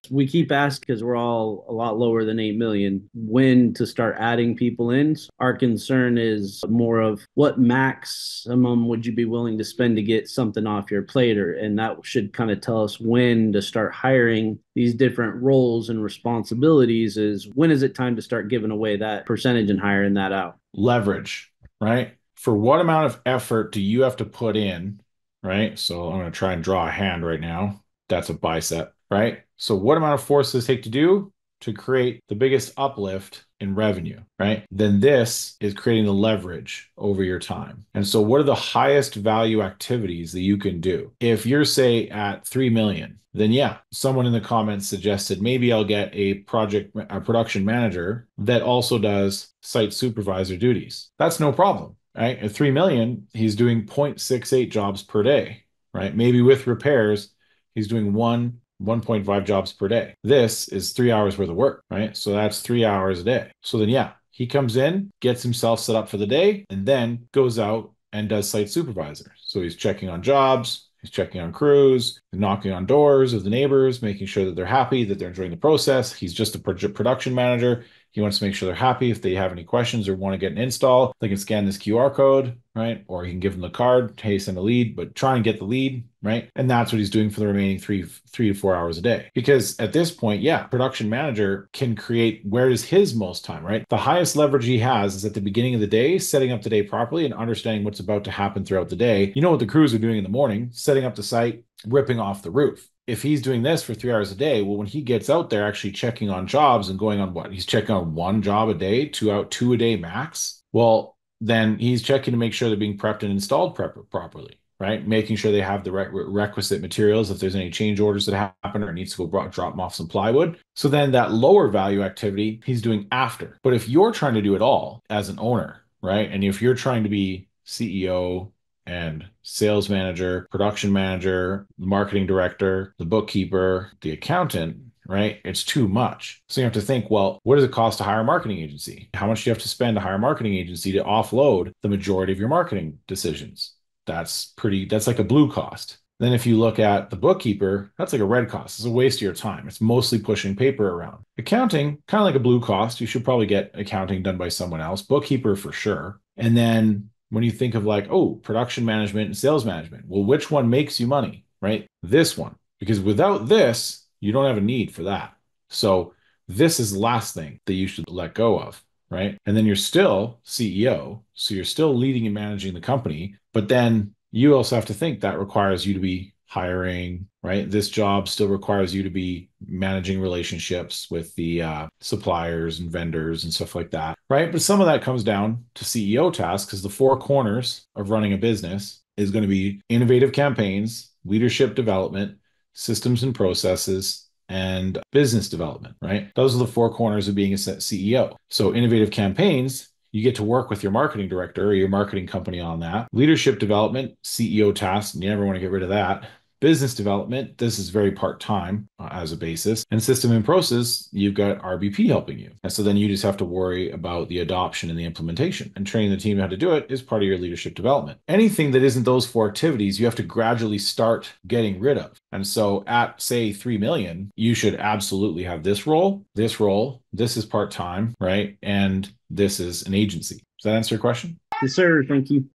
We keep asking because we're all a lot lower than 8 million when to start adding people in. Our concern is more of what maximum would you be willing to spend to get something off your plate, and that should kind of tell us when to start hiring these different roles and responsibilities. Is when is it time to start giving away that percentage and hiring that out? Leverage, right? For what amount of effort do you have to put in, right? So I'm going to try and draw a hand right now. That's a bicep, right? So what amount of force does it take to do to create the biggest uplift in revenue, right? Then this is creating the leverage over your time. And so what are the highest value activities that you can do? If you're say at 3 million, then yeah, someone in the comments suggested maybe I'll get a production manager that also does site supervisor duties. That's no problem, right? At 3 million, he's doing 0.68 jobs per day, right? Maybe with repairs, he's doing 1.5 jobs per day. This is 3 hours worth of work, right? So that's 3 hours a day. So then, yeah, he comes in, gets himself set up for the day, and then goes out and does site supervisor. So he's checking on jobs, he's checking on crews, knocking on doors of the neighbors, making sure that they're happy, that they're enjoying the process. He's just a production manager. He wants to make sure they're happy. If they have any questions or want to get an install, they can scan this QR code, right? Or he can give them the card, hey, send a lead, but try and get the lead, right? And that's what he's doing for the remaining three to 4 hours a day. Because at this point, yeah, production manager can create where is his most time, right? The highest leverage he has is at the beginning of the day, setting up the day properly and understanding what's about to happen throughout the day. You know what the crews are doing in the morning, setting up the site, ripping off the roof. If he's doing this for 3 hours a day, well, when he gets out there actually checking on jobs and going on what? He's checking on one job a day, two a day max. Well, then he's checking to make sure they're being prepped and installed properly, right? Making sure they have the requisite materials if there's any change orders that happen or needs to go drop them off some plywood. So then that lower value activity he's doing after. But if you're trying to do it all as an owner, right? And if you're trying to be CEO, and sales manager, production manager, marketing director, the bookkeeper, the accountant, right? It's too much. So you have to think, well, what does it cost to hire a marketing agency? How much do you have to spend to hire a marketing agency to offload the majority of your marketing decisions? That's like a blue cost. Then if you look at the bookkeeper, that's like a red cost. It's a waste of your time. It's mostly pushing paper around. Accounting, kind of like a blue cost. You should probably get accounting done by someone else. Bookkeeper for sure. And then when you think of like, oh, production management and sales management, well, which one makes you money, right? This one, because without this, you don't have a need for that. So this is the last thing that you should let go of, right? And then you're still CEO, so you're still leading and managing the company, but then you also have to think that requires you to be hiring, right? This job still requires you to be managing relationships with the suppliers and vendors and stuff like that, right? But some of that comes down to CEO tasks because the four corners of running a business is going to be innovative campaigns, leadership development, systems and processes, and business development, right? Those are the four corners of being a CEO. So innovative campaigns, you get to work with your marketing director or your marketing company on that. Leadership development, CEO tasks, you never want to get rid of that. Business development, this is very part-time as a basis. And system and process, you've got RBP helping you. And so then you just have to worry about the adoption and the implementation. And training the team how to do it is part of your leadership development. Anything that isn't those four activities, you have to gradually start getting rid of. And so at, say, 3 million, you should absolutely have this role, this is part-time, right? And this is an agency. Does that answer your question? Yes, sir. Thank you.